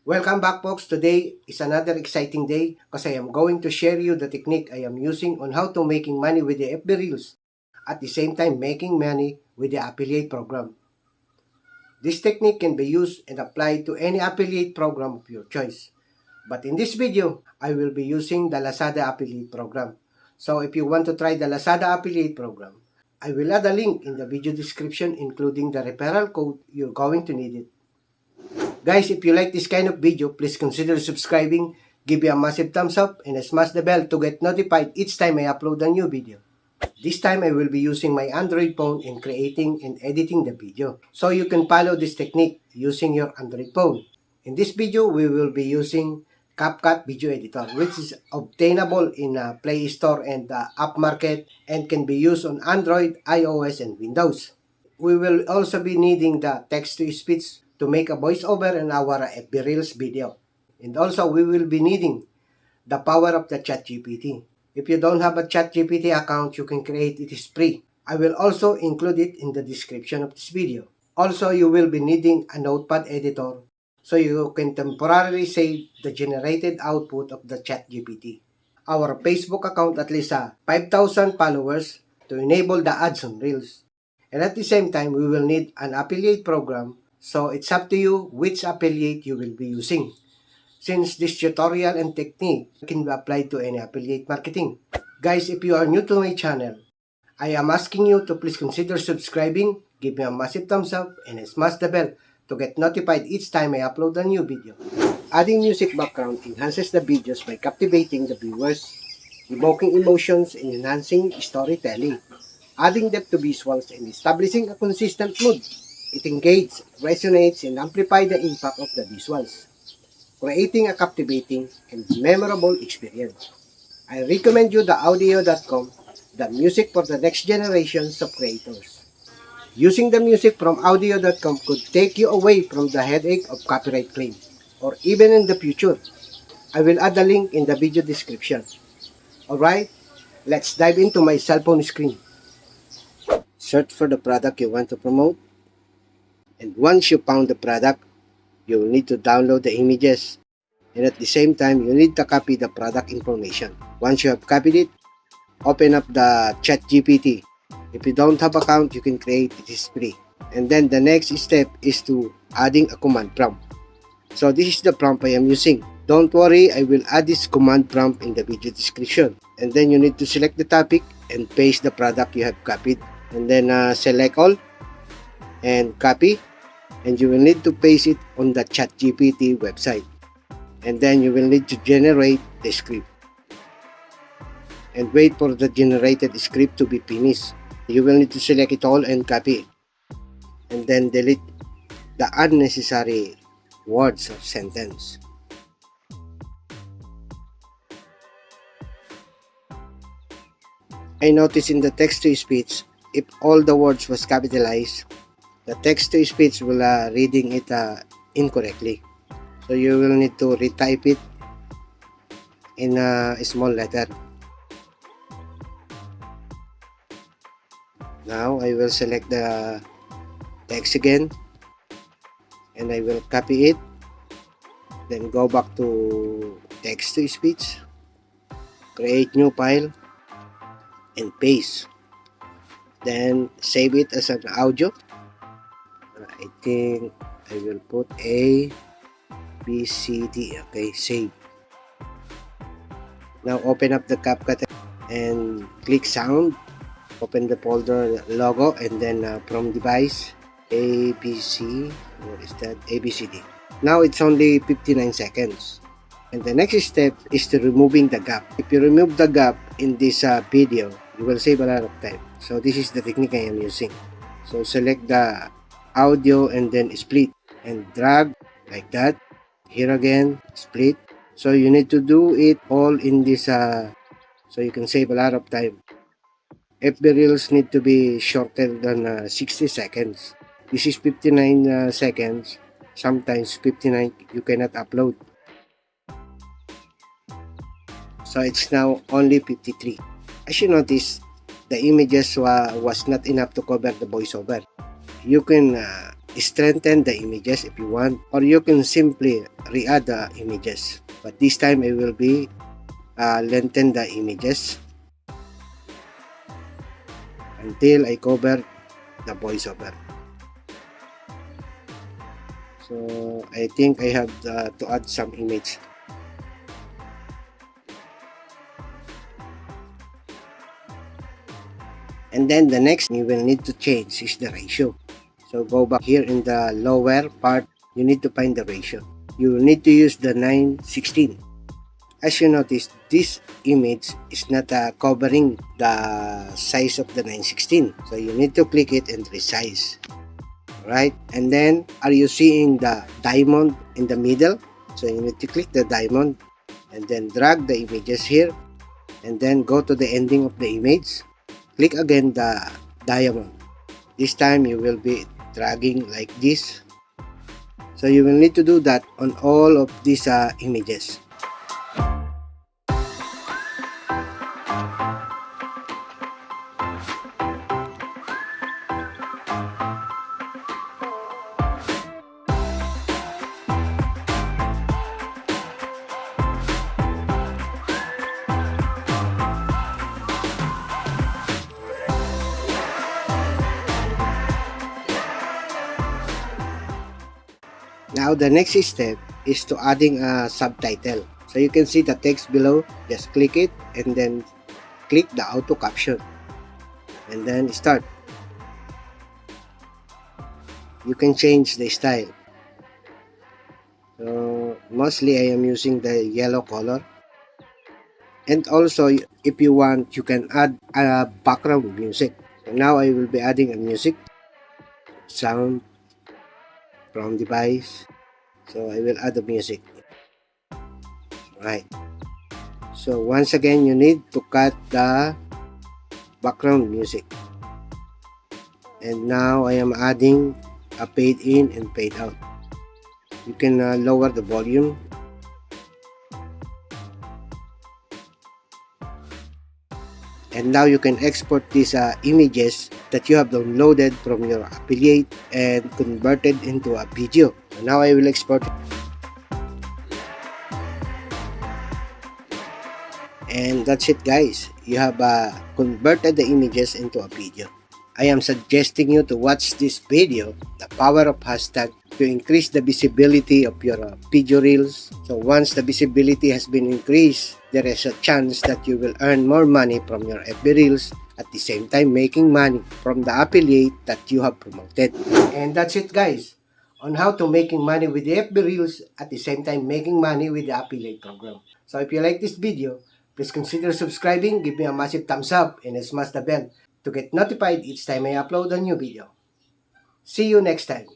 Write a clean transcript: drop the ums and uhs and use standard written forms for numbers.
Welcome back, folks. Today is another exciting day because I am going to share you the technique I am using on how to making money with the FB Reels, at the same time making money with the affiliate program. This technique can be used and applied to any affiliate program of your choice. But in this video, I will be using the Lazada affiliate program. So if you want to try the Lazada affiliate program, I will add a link in the video description including the referral code. You're going to need it. Guys, if you like this kind of video, please consider subscribing, give me a massive thumbs up, and smash the bell to get notified each time I upload a new video. This time I will be using my Android phone in creating and editing the video. So you can follow this technique using your Android phone. In this video, we will be using Capcut Video Editor, which is obtainable in Play Store and App Market and can be used on Android, iOS, and Windows. We will also be needing the text-to-speech to make a voiceover in our FB Reels video. And also, we will be needing the power of the ChatGPT. If you don't have a ChatGPT account, you can create it. It is free. I will also include it in the description of this video. Also, you will be needing a notepad editor so you can temporarily save the generated output of the ChatGPT. Our Facebook account at least 5,000 followers to enable the ads on Reels. And at the same time, we will need an affiliate program, so it's up to you which affiliate you will be using, since this tutorial and technique can be applied to any affiliate marketing. Guys, if you are new to my channel, I am asking you to please consider subscribing, give me a massive thumbs up, and smash the bell to get notified each time I upload a new video. Adding music background enhances the videos by captivating the viewers, evoking emotions, and enhancing storytelling. Adding depth to visuals and establishing a consistent mood. It engages, resonates, and amplifies the impact of the visuals, creating a captivating and memorable experience. I recommend you the audio.com, the music for the next generations of creators. Using the music from audio.com could take you away from the headache of copyright claim, or even in the future. I will add the link in the video description. Alright, let's dive into my cell phone screen. Search for the product you want to promote, and once you found the product, you will need to download the images, and at the same time you need to copy the product information. Once you have copied it, open up the ChatGPT. If you don't have account, you can create it. It is free. And then the next step is to adding a command prompt. So this is the prompt I am using. Don't worry, I will add this command prompt in the video description. And then you need to select the topic and paste the product you have copied. And then select all and copy, and you will need to paste it on the ChatGPT website. And then you will need to generate the script and wait for the generated script to be finished. You will need to select it all and copy it, and then delete the unnecessary words or sentence. I noticed in the text-to-speech, if all the words was capitalized, the text-to-speech will reading it incorrectly. So you will need to retype it in a small letter. Now I will select the text again, and I will copy it, then go back to text-to-speech, create new file, and paste. Then save it as an audio. I think I will put A, B, C, D. Okay, save. Now open up the Capcut and click sound. Open the folder logo, and then from device A, B, C. What is that? A, B, C, D. Now it's only 59 seconds. And the next step is to removing the gap. If you remove the gap in this video, you will save a lot of time. So this is the technique I am using. So select the audio and then split and drag like that. Here again, split. So you need to do it all in this so you can save a lot of time. FB Reels need to be shorter than 60 seconds. This is 59 seconds. Sometimes 59 you cannot upload. So it's now only 53. As you notice, the images was not enough to cover the voiceover. You can strengthen the images if you want, or you can simply re-add the images. But this time I will be lengthen the images until I cover the voiceover. So I think I have to add some image. And then the next you will need to change is the ratio. So go back here in the lower part, you need to find the ratio. You will need to use the 9:16. As you notice, this image is not covering the size of the 9:16. So you need to click it and resize. Right? And then, are you seeing the diamond in the middle? So you need to click the diamond and then drag the images here and then go to the ending of the image. Click again the diamond. This time you will be dragging like this. So you will need to do that on all of these images. Now the next step is to adding a subtitle. So you can see the text below, just click it and then click the auto caption and then start. You can change the style. So mostly I am using the yellow color. And also if you want, you can add a background music. So now I will be adding a music sound from device. So I will add the music. Right. So once again, you need to cut the background music. And now I am adding a fade in and fade out. You can lower the volume. And now you can export these images that you have downloaded from your affiliate and converted into a video. So now I will export it. And that's it, guys. You have converted the images into a video. I am suggesting you to watch this video, The Power of Hashtag, to increase the visibility of your video reels. So once the visibility has been increased, there is a chance that you will earn more money from your FB reels, at the same time making money from the affiliate that you have promoted. And that's it, guys, on how to making money with the FB reels, at the same time making money with the affiliate program. So if you like this video, please consider subscribing, give me a massive thumbs up, and smash the bell to get notified each time I upload a new video. See you next time.